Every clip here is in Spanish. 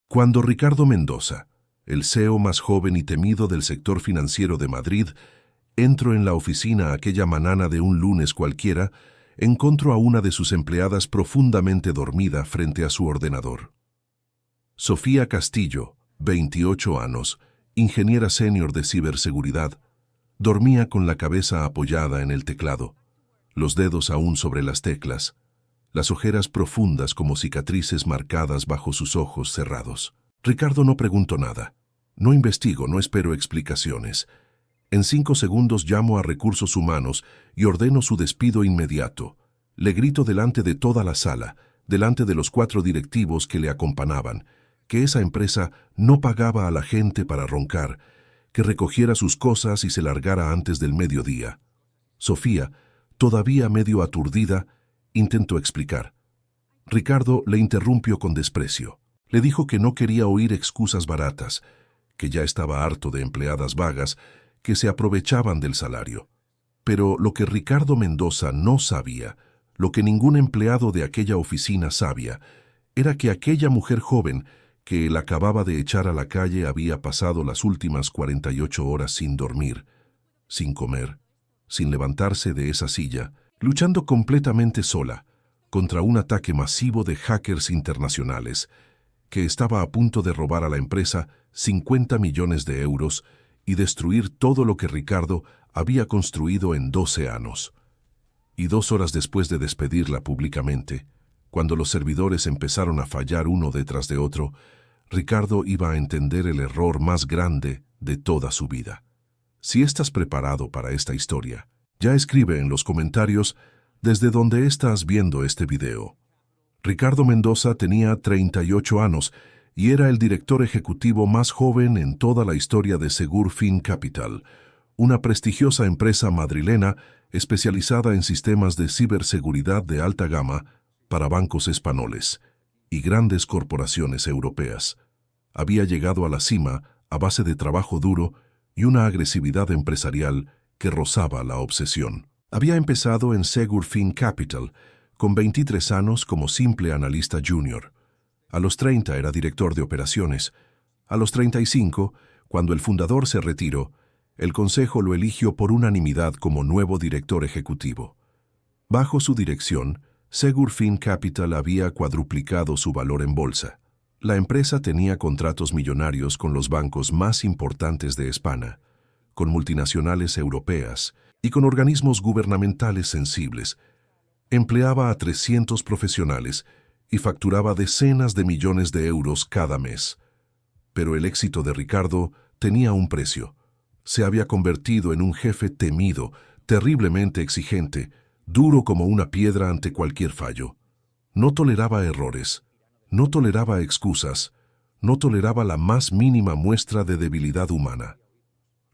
Cuando Ricardo Mendoza, el CEO más joven y temido del sector financiero de Madrid, entró en la oficina aquella mañana de un lunes cualquiera, encontró a una de sus empleadas profundamente dormida frente a su ordenador. Sofía Castillo, 28 años, ingeniera senior de ciberseguridad, dormía con la cabeza apoyada en el teclado, los dedos aún sobre las teclas, las ojeras profundas como cicatrices marcadas bajo sus ojos cerrados. Ricardo no preguntó nada. No investigo, no espero explicaciones. En 5 segundos llamo a Recursos Humanos y ordeno su despido inmediato. Le grito delante de toda la sala, delante de los 4 directivos que le acompañaban, que esa empresa no pagaba a la gente para roncar, que recogiera sus cosas y se largara antes del mediodía. Sofía, todavía medio aturdida, intentó explicar. Ricardo le interrumpió con desprecio. Le dijo que no quería oír excusas baratas, que ya estaba harto de empleadas vagas que se aprovechaban del salario. Pero lo que Ricardo Mendoza no sabía, lo que ningún empleado de aquella oficina sabía, era que aquella mujer joven que él acababa de echar a la calle había pasado las últimas 48 horas sin dormir, sin comer, sin levantarse de esa silla, luchando completamente sola contra un ataque masivo de hackers internacionales que estaba a punto de robar a la empresa 50 millones de euros y destruir todo lo que Ricardo había construido en 12 años. Y 2 horas después de despedirla públicamente, cuando los servidores empezaron a fallar uno detrás de otro, Ricardo iba a entender el error más grande de toda su vida. Si estás preparado para esta historia, ya escribe en los comentarios desde donde estás viendo este video. Ricardo Mendoza tenía 38 años y era el director ejecutivo más joven en toda la historia de Segurfin Capital, una prestigiosa empresa madrilena especializada en sistemas de ciberseguridad de alta gama para bancos españoles y grandes corporaciones europeas. Había llegado a la cima a base de trabajo duro y una agresividad empresarial que rozaba la obsesión. Había empezado en Segurfin Capital, con 23 años como simple analista junior. A los 30 era director de operaciones. A los 35, cuando el fundador se retiró, el consejo lo eligió por unanimidad como nuevo director ejecutivo. Bajo su dirección, Segurfin Capital había cuadruplicado su valor en bolsa. La empresa tenía contratos millonarios con los bancos más importantes de España, con multinacionales europeas y con organismos gubernamentales sensibles. Empleaba a 300 profesionales y facturaba decenas de millones de euros cada mes. Pero el éxito de Ricardo tenía un precio. Se había convertido en un jefe temido, terriblemente exigente, duro como una piedra ante cualquier fallo. No toleraba errores, no toleraba excusas, no toleraba la más mínima muestra de debilidad humana.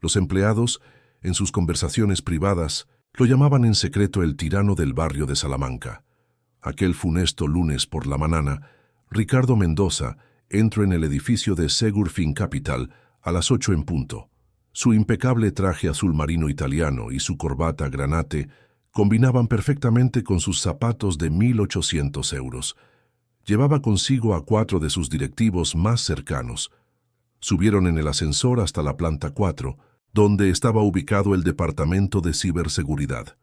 Los empleados, en sus conversaciones privadas, lo llamaban en secreto el tirano del barrio de Salamanca. Aquel funesto lunes por la mañana, Ricardo Mendoza entró en el edificio de Segurfin Capital a las 8 en punto. Su impecable traje azul marino italiano y su corbata granate combinaban perfectamente con sus zapatos de 1.800 euros. Llevaba consigo a 4 de sus directivos más cercanos. Subieron en el ascensor hasta la planta 4, donde estaba ubicado el departamento de ciberseguridad.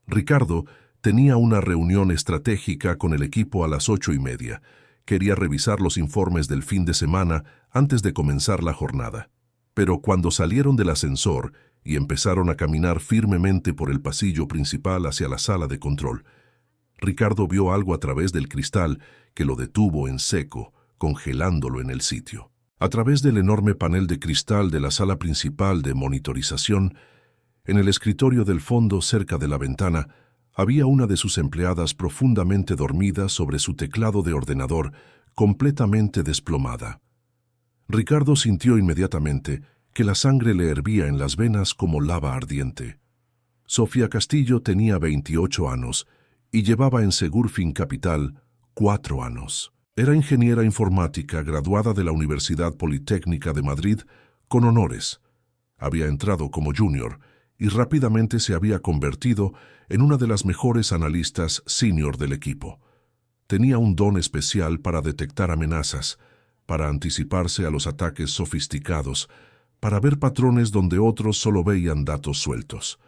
Ricardo tenía una reunión estratégica con el equipo a las 8:30. Quería revisar los informes del fin de semana antes de comenzar la jornada. Pero cuando salieron del ascensor y empezaron a caminar firmemente por el pasillo principal hacia la sala de control, Ricardo vio algo a través del cristal que lo detuvo en seco, congelándolo en el sitio. A través del enorme panel de cristal de la sala principal de monitorización, en el escritorio del fondo cerca de la ventana, había una de sus empleadas profundamente dormida sobre su teclado de ordenador, completamente desplomada. Ricardo sintió inmediatamente que la sangre le hervía en las venas como lava ardiente. Sofía Castillo tenía 28 años y llevaba en Segurfin Capital 4 años. Era ingeniera informática graduada de la Universidad Politécnica de Madrid con honores. Había entrado como junior y rápidamente se había convertido en una de las mejores analistas senior del equipo. Tenía un don especial para detectar amenazas, para anticiparse a los ataques sofisticados, para ver patrones donde otros solo veían datos sueltos.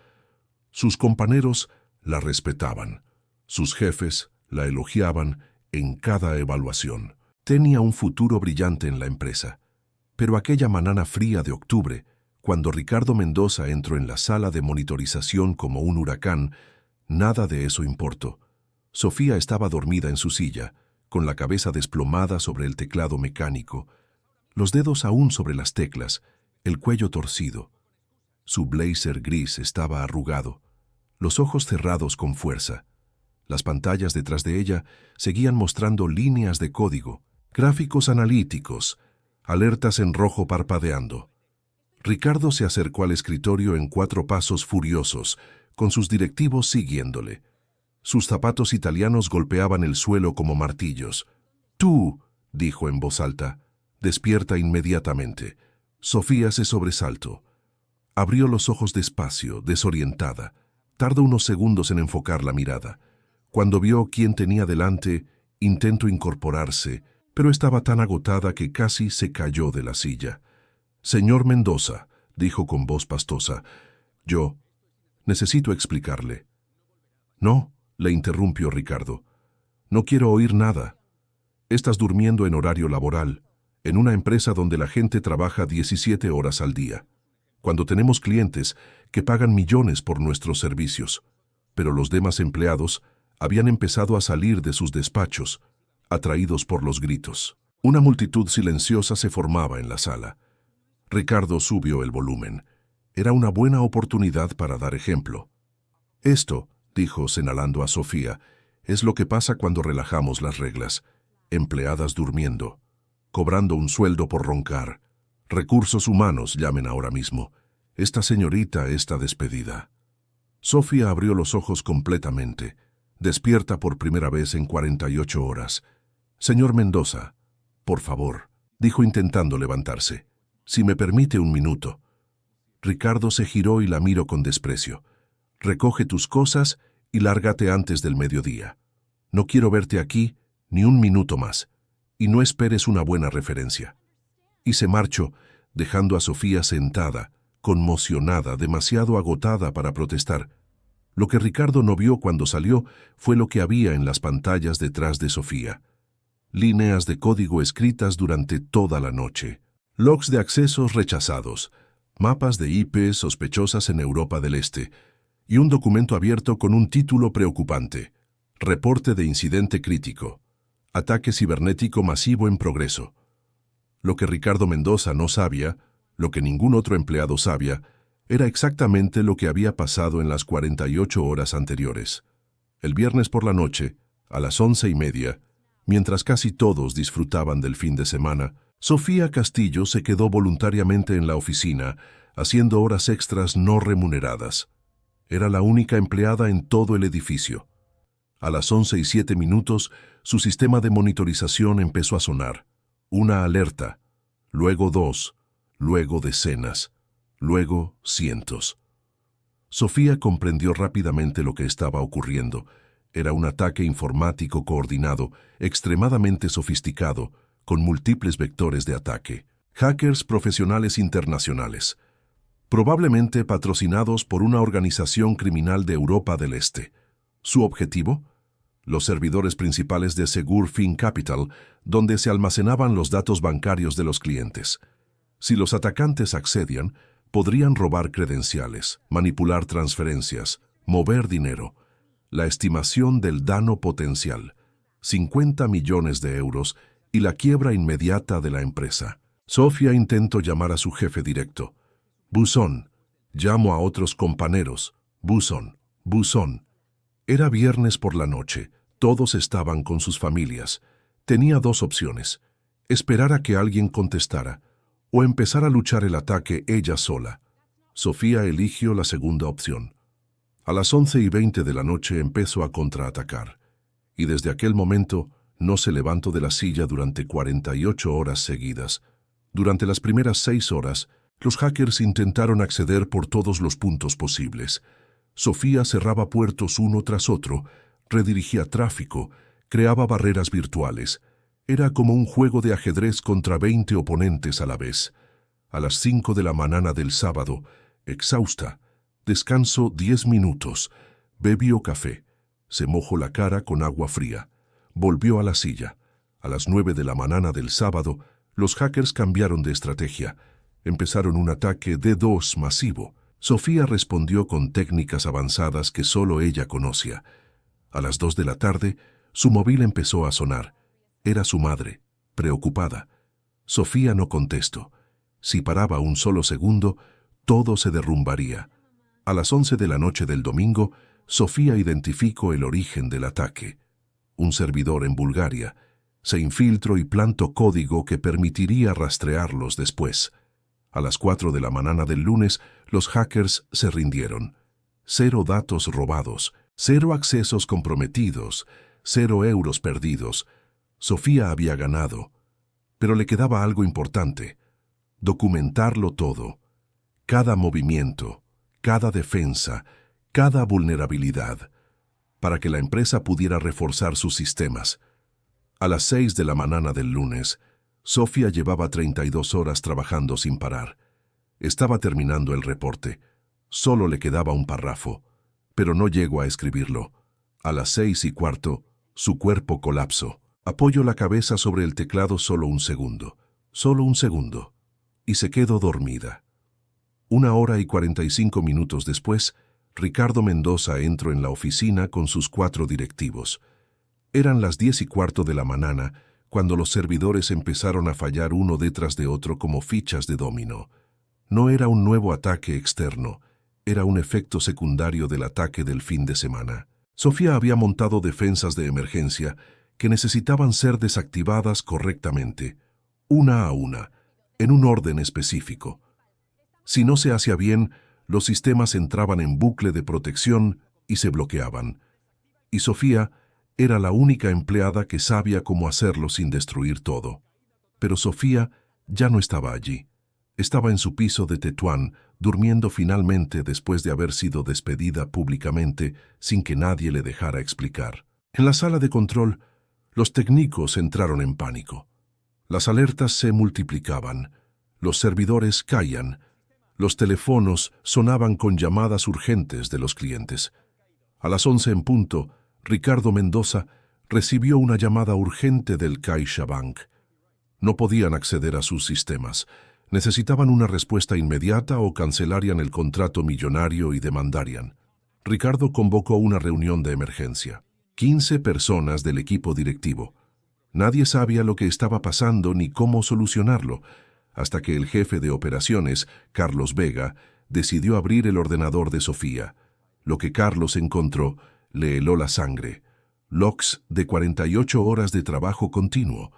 Sus compañeros la respetaban, sus jefes la elogiaban en cada evaluación. Tenía un futuro brillante en la empresa, pero aquella mañana fría de octubre, cuando Ricardo Mendoza entró en la sala de monitorización como un huracán, nada de eso importó. Sofía estaba dormida en su silla, con la cabeza desplomada sobre el teclado mecánico, los dedos aún sobre las teclas, el cuello torcido. Su blazer gris estaba arrugado, los ojos cerrados con fuerza. Las pantallas detrás de ella seguían mostrando líneas de código, gráficos analíticos, alertas en rojo parpadeando. Ricardo se acercó al escritorio en 4 pasos furiosos, con sus directivos siguiéndole. Sus zapatos italianos golpeaban el suelo como martillos. «Tú», dijo en voz alta, «despierta inmediatamente». Sofía se sobresaltó. Abrió los ojos despacio, desorientada. Tardó unos segundos en enfocar la mirada. Cuando vio quién tenía delante, intentó incorporarse, pero estaba tan agotada que casi se cayó de la silla. «Señor Mendoza», dijo con voz pastosa, «yo necesito explicarle». «No», le interrumpió Ricardo. «No quiero oír nada. Estás durmiendo en horario laboral, en una empresa donde la gente trabaja 17 horas al día, cuando tenemos clientes que pagan millones por nuestros servicios, pero los demás empleados habían empezado a salir de sus despachos, atraídos por los gritos. Una multitud silenciosa se formaba en la sala. Ricardo subió el volumen. Era una buena oportunidad para dar ejemplo. «Esto», dijo señalando a Sofía, «es lo que pasa cuando relajamos las reglas. Empleadas durmiendo, cobrando un sueldo por roncar. Recursos humanos, llamen ahora mismo. Esta señorita está despedida». Sofía abrió los ojos completamente, despierta por primera vez en 48 horas. «Señor Mendoza, por favor», dijo intentando levantarse, «si me permite un minuto». Ricardo se giró y la miró con desprecio. «Recoge tus cosas y lárgate antes del mediodía. No quiero verte aquí ni un minuto más, y no esperes una buena referencia». Y se marchó, dejando a Sofía sentada, conmocionada, demasiado agotada para protestar. Lo que Ricardo no vio cuando salió fue lo que había en las pantallas detrás de Sofía. Líneas de código escritas durante toda la noche. Logs de accesos rechazados, mapas de IP sospechosas en Europa del Este, y un documento abierto con un título preocupante: Reporte de incidente crítico. Ataque cibernético masivo en progreso. Lo que Ricardo Mendoza no sabía, lo que ningún otro empleado sabía, era exactamente lo que había pasado en las 48 horas anteriores. El viernes por la noche, a las 11:30, mientras casi todos disfrutaban del fin de semana, Sofía Castillo se quedó voluntariamente en la oficina, haciendo horas extras no remuneradas. Era la única empleada en todo el edificio. A las 11:07, su sistema de monitorización empezó a sonar. Una alerta, luego 2, luego decenas, luego cientos. Sofía comprendió rápidamente lo que estaba ocurriendo. Era un ataque informático coordinado, extremadamente sofisticado, con múltiples vectores de ataque. Hackers profesionales internacionales, probablemente patrocinados por una organización criminal de Europa del Este. ¿Su objetivo? Los servidores principales de Segur Fin Capital, donde se almacenaban los datos bancarios de los clientes. Si los atacantes accedían, podrían robar credenciales, manipular transferencias, mover dinero. La estimación del daño potencial: 50 millones de euros y la quiebra inmediata de la empresa. Sofía intentó llamar a su jefe directo. «Buzón, llamo a otros compañeros. Buzón, buzón». Era viernes por la noche, todos estaban con sus familias. Tenía 2 opciones: esperar a que alguien contestara, o empezar a luchar el ataque ella sola. Sofía eligió la segunda opción. A las 11:20 de la noche empezó a contraatacar, y desde aquel momento no se levantó de la silla durante 48 horas seguidas. Durante las primeras 6 horas, los hackers intentaron acceder por todos los puntos posibles. Sofía cerraba puertos uno tras otro, redirigía tráfico, creaba barreras virtuales. Era como un juego de ajedrez contra 20 oponentes a la vez. A las 5 de la mañana del sábado, exhausta, descanso 10 minutos, bebió café, se mojó la cara con agua fría, volvió a la silla. A las 9 de la mañana del sábado, los hackers cambiaron de estrategia. Empezaron un ataque D2 masivo. Sofía respondió con técnicas avanzadas que solo ella conocía. A las 2 de la tarde, su móvil empezó a sonar. Era su madre, preocupada. Sofía no contestó. Si paraba un solo segundo, todo se derrumbaría. A las 11 de la noche del domingo, Sofía identificó el origen del ataque. Un servidor en Bulgaria. Se infiltró y plantó código que permitiría rastrearlos después. A las 4 de la mañana del lunes, los hackers se rindieron. 0 datos robados, 0 accesos comprometidos, 0 euros perdidos. Sofía había ganado, pero le quedaba algo importante: documentarlo todo. Cada movimiento, cada defensa, cada vulnerabilidad, para que la empresa pudiera reforzar sus sistemas. A las 6 de la mañana del lunes, Sofía llevaba 32 horas trabajando sin parar. Estaba terminando el reporte. Solo le quedaba un párrafo, pero no llegó a escribirlo. A las 6:15, su cuerpo colapsó. Apoyó la cabeza sobre el teclado solo un segundo, y se quedó dormida. 1 hora y 45 minutos después, Ricardo Mendoza entró en la oficina con sus 4 directivos. Eran las 10:15 de la mañana cuando los servidores empezaron a fallar uno detrás de otro como fichas de dominó. No era un nuevo ataque externo, era un efecto secundario del ataque del fin de semana. Sofía había montado defensas de emergencia que necesitaban ser desactivadas correctamente, una a una, en un orden específico. Si no se hacía bien, los sistemas entraban en bucle de protección y se bloqueaban. Y Sofía era la única empleada que sabía cómo hacerlo sin destruir todo. Pero Sofía ya no estaba allí. Estaba en su piso de Tetuán, durmiendo finalmente después de haber sido despedida públicamente sin que nadie le dejara explicar. En la sala de control, los técnicos entraron en pánico. Las alertas se multiplicaban, los servidores caían, los teléfonos sonaban con llamadas urgentes de los clientes. A las 11 en punto, Ricardo Mendoza recibió una llamada urgente del CaixaBank. No podían acceder a sus sistemas. Necesitaban una respuesta inmediata o cancelarían el contrato millonario y demandarían. Ricardo convocó una reunión de emergencia. 15 personas del equipo directivo. Nadie sabía lo que estaba pasando ni cómo solucionarlo, hasta que el jefe de operaciones, Carlos Vega, decidió abrir el ordenador de Sofía. Lo que Carlos encontró le heló la sangre. Logs de 48 horas de trabajo continuo,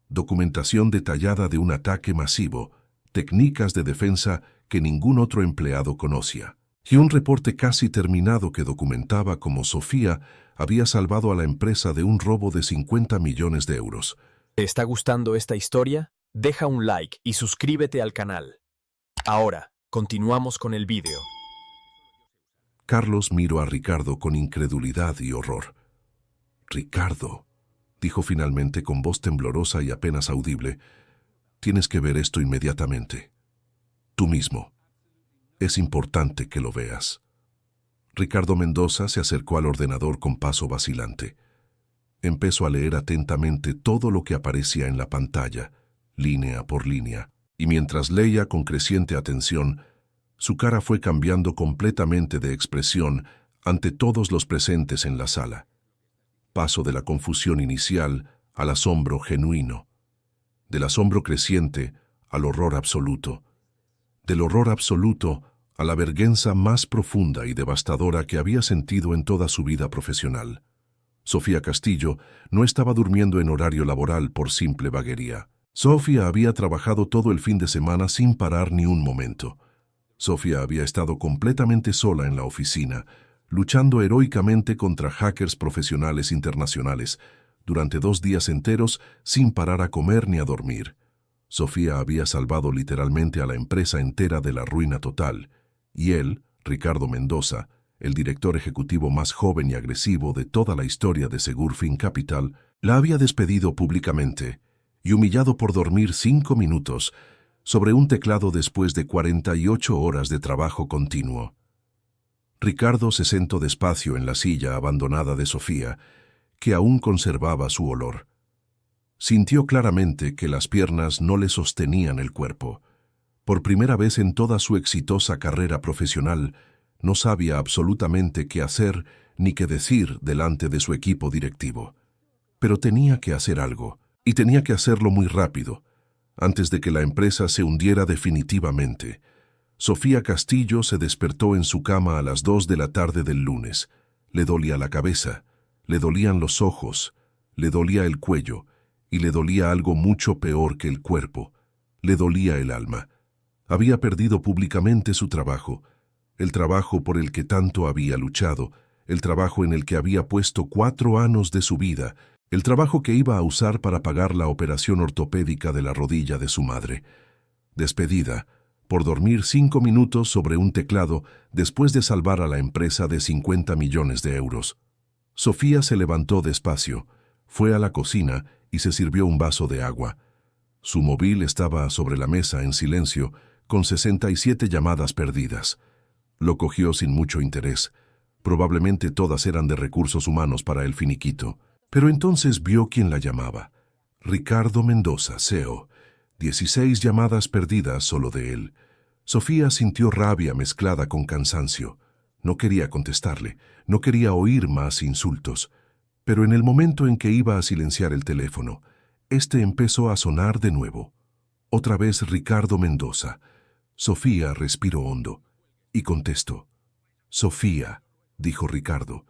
documentación detallada de un ataque masivo, técnicas de defensa que ningún otro empleado conocía, y un reporte casi terminado que documentaba cómo Sofía había salvado a la empresa de un robo de 50 millones de euros. ¿Te está gustando esta historia? Deja un like y suscríbete al canal. Ahora, continuamos con el vídeo. Carlos miró a Ricardo con incredulidad y horror. «Ricardo», dijo finalmente con voz temblorosa y apenas audible, «tienes que ver esto inmediatamente. Tú mismo. Es importante que lo veas». Ricardo Mendoza se acercó al ordenador con paso vacilante. Empezó a leer atentamente todo lo que aparecía en la pantalla, línea por línea, y mientras leía con creciente atención, su cara fue cambiando completamente de expresión ante todos los presentes en la sala. Paso de la confusión inicial al asombro genuino, del asombro creciente al horror absoluto, del horror absoluto a la vergüenza más profunda y devastadora que había sentido en toda su vida profesional. Sofía Castillo no estaba durmiendo en horario laboral por simple vaguería. Sofía había trabajado todo el fin de semana sin parar ni un momento. Sofía había estado completamente sola en la oficina, luchando heroicamente contra hackers profesionales internacionales, durante 2 días enteros sin parar a comer ni a dormir. Sofía había salvado literalmente a la empresa entera de la ruina total, y él, Ricardo Mendoza, el director ejecutivo más joven y agresivo de toda la historia de Segurfin Capital, la había despedido públicamente y humillado por dormir 5 minutos sobre un teclado después de 48 horas de trabajo continuo. Ricardo se sentó despacio en la silla abandonada de Sofía, que aún conservaba su olor. Sintió claramente que las piernas no le sostenían el cuerpo. Por primera vez en toda su exitosa carrera profesional, no sabía absolutamente qué hacer ni qué decir delante de su equipo directivo. Pero tenía que hacer algo, y tenía que hacerlo muy rápido, antes de que la empresa se hundiera definitivamente. Sofía Castillo se despertó en su cama a las 2 de la tarde del lunes. Le dolía la cabeza, le dolían los ojos, le dolía el cuello, y le dolía algo mucho peor que el cuerpo. Le dolía el alma. Había perdido públicamente su trabajo, el trabajo por el que tanto había luchado, el trabajo en el que había puesto 4 años de su vida, el trabajo que iba a usar para pagar la operación ortopédica de la rodilla de su madre. Despedida, por dormir 5 minutos sobre un teclado después de salvar a la empresa de 50 millones de euros. Sofía se levantó despacio, fue a la cocina y se sirvió un vaso de agua. Su móvil estaba sobre la mesa en silencio, con 67 llamadas perdidas. Lo cogió sin mucho interés. Probablemente todas eran de recursos humanos para el finiquito. Pero entonces vio quién la llamaba. Ricardo Mendoza, CEO. 16 llamadas perdidas solo de él. Sofía sintió rabia mezclada con cansancio. No quería contestarle, no quería oír más insultos. Pero en el momento en que iba a silenciar el teléfono, este empezó a sonar de nuevo. Otra vez Ricardo Mendoza. Sofía respiró hondo y contestó. Sofía, dijo Ricardo,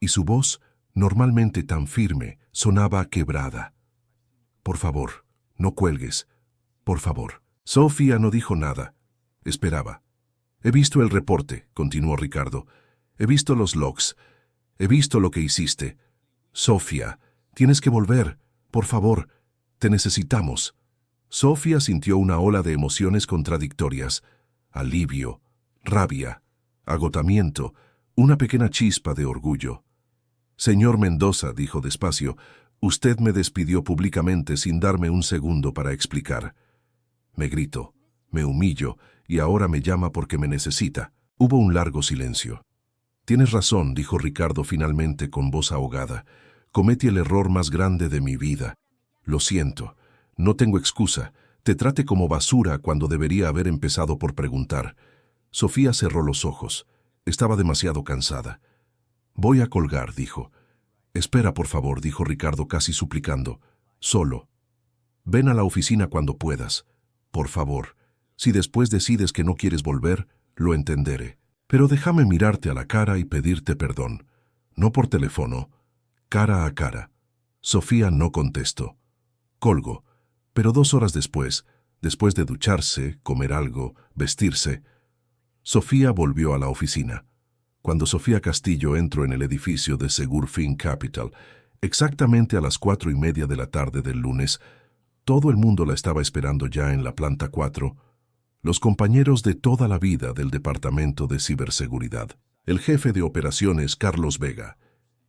y su voz, normalmente tan firme, sonaba quebrada. Por favor, no cuelgues. Por favor. Sofía no dijo nada. Esperaba. He visto el reporte, continuó Ricardo. He visto los logs. He visto lo que hiciste. Sofía, tienes que volver. Por favor, te necesitamos. Sofía sintió una ola de emociones contradictorias. Alivio, rabia, agotamiento, una pequeña chispa de orgullo. Señor Mendoza, dijo despacio, usted me despidió públicamente sin darme un segundo para explicar. Me grito, me humillo, y ahora me llama porque me necesita. Hubo un largo silencio. Tienes razón, dijo Ricardo finalmente con voz ahogada. Cometí el error más grande de mi vida. Lo siento. No tengo excusa. Te traté como basura cuando debería haber empezado por preguntar. Sofía cerró los ojos. Estaba demasiado cansada. Voy a colgar, dijo. Espera, por favor, dijo Ricardo casi suplicando. Solo. Ven a la oficina cuando puedas. Por favor. Si después decides que no quieres volver, lo entenderé. Pero déjame mirarte a la cara y pedirte perdón. No por teléfono, cara a cara. Sofía no contestó. Colgo. Pero 2 horas después de ducharse, comer algo, vestirse, Sofía volvió a la oficina. Cuando Sofía Castillo entró en el edificio de Segurfin Capital, exactamente a las 4:30 de la tarde del lunes, todo el mundo la estaba esperando ya en la planta 4, los compañeros de toda la vida del Departamento de Ciberseguridad, el jefe de operaciones Carlos Vega,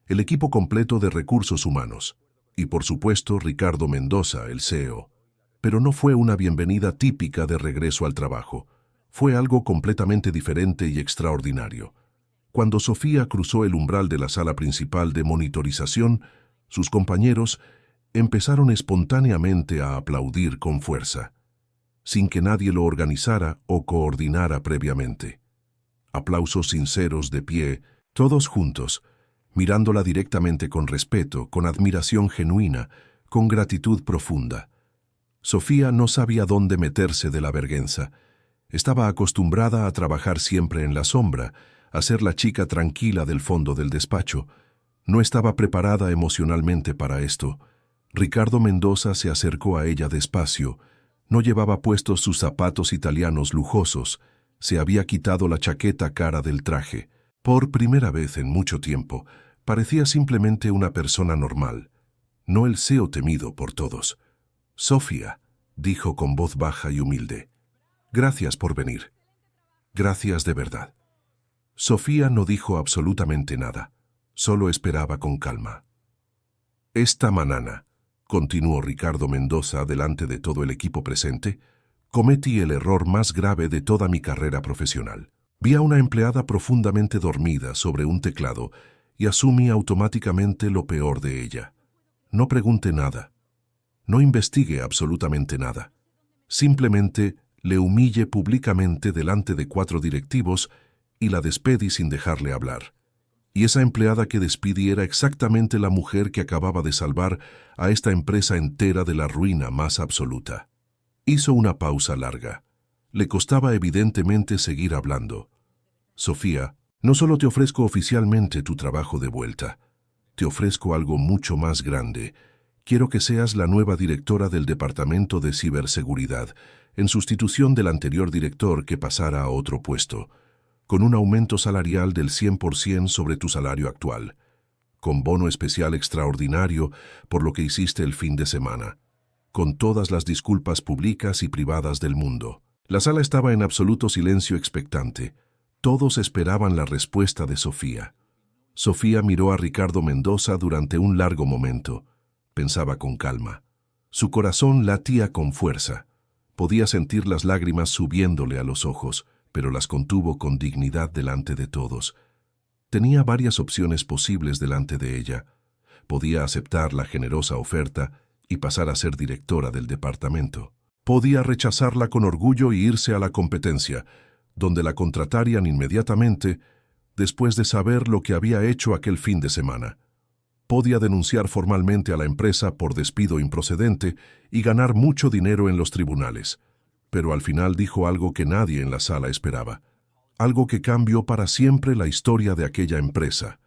el equipo completo de recursos humanos, y por supuesto Ricardo Mendoza, el CEO. Pero no fue una bienvenida típica de regreso al trabajo. Fue algo completamente diferente y extraordinario. Cuando Sofía cruzó el umbral de la sala principal de monitorización, sus compañeros empezaron espontáneamente a aplaudir con fuerza, sin que nadie lo organizara o coordinara previamente. Aplausos sinceros de pie, todos juntos, mirándola directamente con respeto, con admiración genuina, con gratitud profunda. Sofía no sabía dónde meterse de la vergüenza. Estaba acostumbrada a trabajar siempre en la sombra, a ser la chica tranquila del fondo del despacho. No estaba preparada emocionalmente para esto. Ricardo Mendoza se acercó a ella despacio. No llevaba puestos sus zapatos italianos lujosos. Se había quitado la chaqueta cara del traje. Por primera vez en mucho tiempo, parecía simplemente una persona normal, no el CEO temido por todos. Sofía, dijo con voz baja y humilde, gracias por venir. Gracias de verdad. Sofía no dijo absolutamente nada, solo esperaba con calma. Esta mañana, continuó Ricardo Mendoza delante de todo el equipo presente, cometí el error más grave de toda mi carrera profesional. Vi a una empleada profundamente dormida sobre un teclado y asumí automáticamente lo peor de ella. No pregunté nada. No investigué absolutamente nada. Simplemente le humillé públicamente delante de 4 directivos y la despedí sin dejarle hablar. Y esa empleada que despidí era exactamente la mujer que acababa de salvar a esta empresa entera de la ruina más absoluta. Hizo una pausa larga. Le costaba evidentemente seguir hablando. Sofía, no solo te ofrezco oficialmente tu trabajo de vuelta, te ofrezco algo mucho más grande. Quiero que seas la nueva directora del Departamento de Ciberseguridad, en sustitución del anterior director que pasara a otro puesto, con un aumento salarial del 100% sobre tu salario actual, con bono especial extraordinario por lo que hiciste el fin de semana, con todas las disculpas públicas y privadas del mundo. La sala estaba en absoluto silencio expectante. Todos esperaban la respuesta de Sofía. Sofía miró a Ricardo Mendoza durante un largo momento. Pensaba con calma. Su corazón latía con fuerza. Podía sentir las lágrimas subiéndole a los ojos, pero las contuvo con dignidad delante de todos. Tenía varias opciones posibles delante de ella. Podía aceptar la generosa oferta y pasar a ser directora del departamento. Podía rechazarla con orgullo y irse a la competencia, donde la contratarían inmediatamente después de saber lo que había hecho aquel fin de semana. Podía denunciar formalmente a la empresa por despido improcedente y ganar mucho dinero en los tribunales. Pero al final dijo algo que nadie en la sala esperaba. Algo que cambió para siempre la historia de aquella empresa.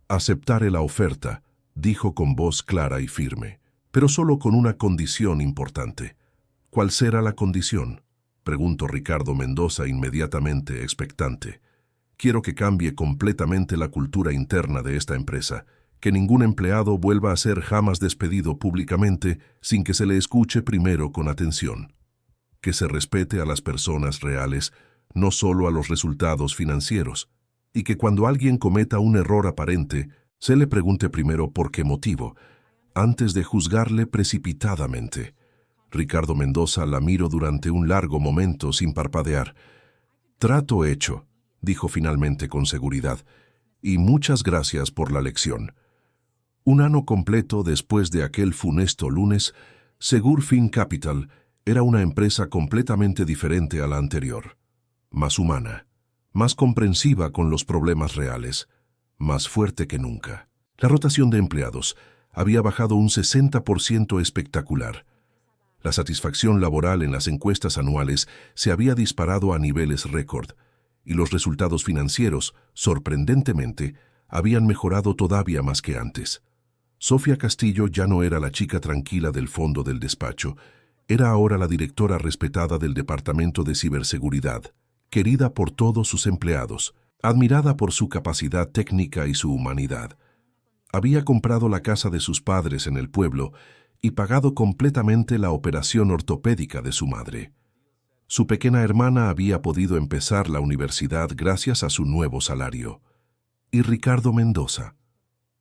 Aceptaré la oferta, dijo con voz clara y firme, pero solo con una condición importante. ¿Cuál será la condición?, preguntó Ricardo Mendoza inmediatamente expectante. Quiero que cambie completamente la cultura interna de esta empresa, que ningún empleado vuelva a ser jamás despedido públicamente sin que se le escuche primero con atención. Que se respete a las personas reales, no solo a los resultados financieros, y que cuando alguien cometa un error aparente, se le pregunte primero por qué motivo, antes de juzgarle precipitadamente. Ricardo Mendoza la miró durante un largo momento sin parpadear. «Trato hecho», dijo finalmente con seguridad, «y muchas gracias por la lección». Un año completo después de aquel funesto lunes, Segurfin Capital era una empresa completamente diferente a la anterior. Más humana, más comprensiva con los problemas reales, más fuerte que nunca. La rotación de empleados había bajado un 60% espectacular. La satisfacción laboral en las encuestas anuales se había disparado a niveles récord, y los resultados financieros, sorprendentemente, habían mejorado todavía más que antes. Sofía Castillo ya no era la chica tranquila del fondo del despacho, era ahora la directora respetada del Departamento de Ciberseguridad, querida por todos sus empleados, admirada por su capacidad técnica y su humanidad. Había comprado la casa de sus padres en el pueblo y pagado completamente la operación ortopédica de su madre. Su pequeña hermana había podido empezar la universidad gracias a su nuevo salario. Y Ricardo Mendoza.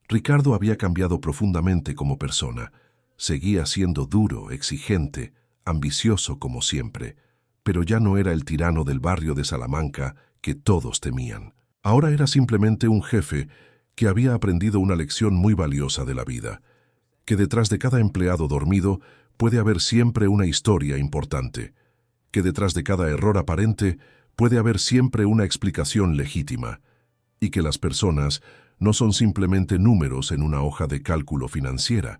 Ricardo había cambiado profundamente como persona. Seguía siendo duro, exigente, ambicioso como siempre, pero ya no era el tirano del barrio de Salamanca que todos temían. Ahora era simplemente un jefe que había aprendido una lección muy valiosa de la vida, que detrás de cada empleado dormido puede haber siempre una historia importante, que detrás de cada error aparente puede haber siempre una explicación legítima, y que las personas no son simplemente números en una hoja de cálculo financiera,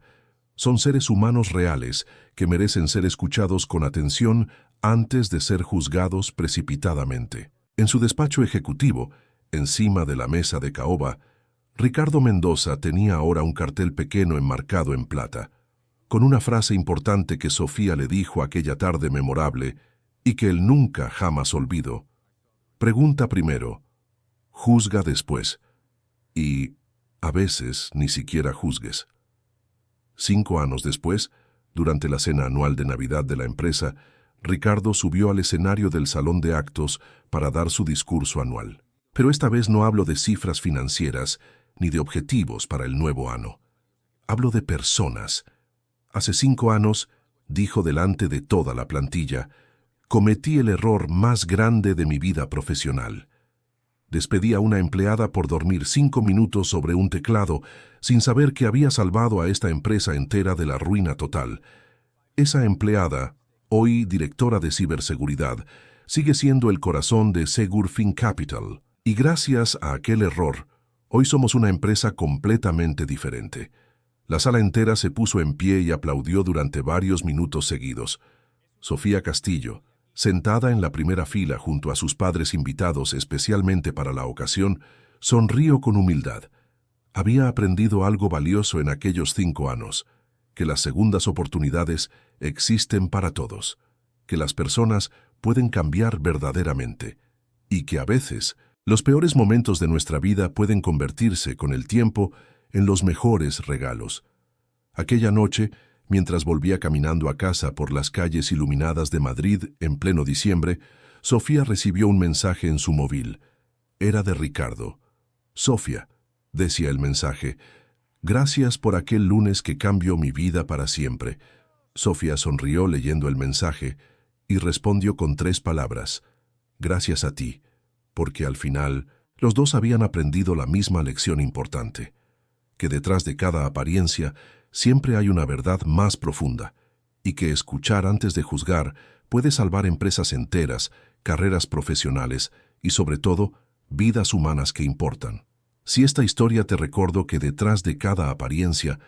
son seres humanos reales que merecen ser escuchados con atención antes de ser juzgados precipitadamente. En su despacho ejecutivo, encima de la mesa de caoba, Ricardo Mendoza tenía ahora un cartel pequeño enmarcado en plata, con una frase importante que Sofía le dijo aquella tarde memorable y que él nunca jamás olvidó. Pregunta primero, juzga después, y a veces ni siquiera juzgues. 5 años después, durante la cena anual de Navidad de la empresa, Ricardo subió al escenario del salón de actos para dar su discurso anual. Pero esta vez no hablo de cifras financieras ni de objetivos para el nuevo año. Hablo de personas. Hace 5 años, dijo delante de toda la plantilla, cometí el error más grande de mi vida profesional. Despedí a una empleada por dormir 5 minutos sobre un teclado sin saber que había salvado a esta empresa entera de la ruina total. Esa empleada, hoy directora de ciberseguridad, sigue siendo el corazón de Segurfin Capital. Y gracias a aquel error, hoy somos una empresa completamente diferente. La sala entera se puso en pie y aplaudió durante varios minutos seguidos. Sofía Castillo, sentada en la primera fila junto a sus padres invitados especialmente para la ocasión, sonrió con humildad. Había aprendido algo valioso en aquellos 5 años, que las segundas oportunidades existen para todos, que las personas pueden cambiar verdaderamente y que a veces los peores momentos de nuestra vida pueden convertirse con el tiempo en los mejores regalos. Aquella noche, mientras volvía caminando a casa por las calles iluminadas de Madrid en pleno diciembre, Sofía recibió un mensaje en su móvil. Era de Ricardo. «Sofía», decía el mensaje, «gracias por aquel lunes que cambió mi vida para siempre». Sofía sonrió leyendo el mensaje y respondió con 3 palabras. «Gracias a ti», porque al final los dos habían aprendido la misma lección importante, que detrás de cada apariencia siempre hay una verdad más profunda, y que escuchar antes de juzgar puede salvar empresas enteras, carreras profesionales y, sobre todo, vidas humanas que importan. Si esta historia te recordó que detrás de cada apariencia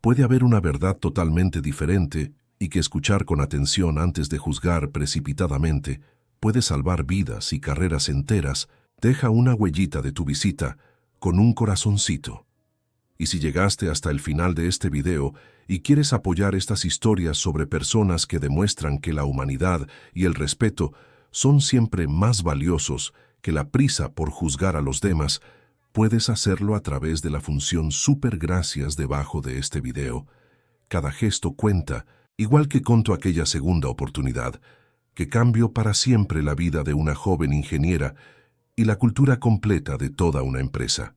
puede haber una verdad totalmente diferente y que escuchar con atención antes de juzgar precipitadamente puede salvar vidas y carreras enteras, deja una huellita de tu visita con un corazoncito. Y si llegaste hasta el final de este video y quieres apoyar estas historias sobre personas que demuestran que la humanidad y el respeto son siempre más valiosos que la prisa por juzgar a los demás, puedes hacerlo a través de la función Super Gracias debajo de este video. Cada gesto cuenta, igual que conto aquella segunda oportunidad, que cambió para siempre la vida de una joven ingeniera y la cultura completa de toda una empresa.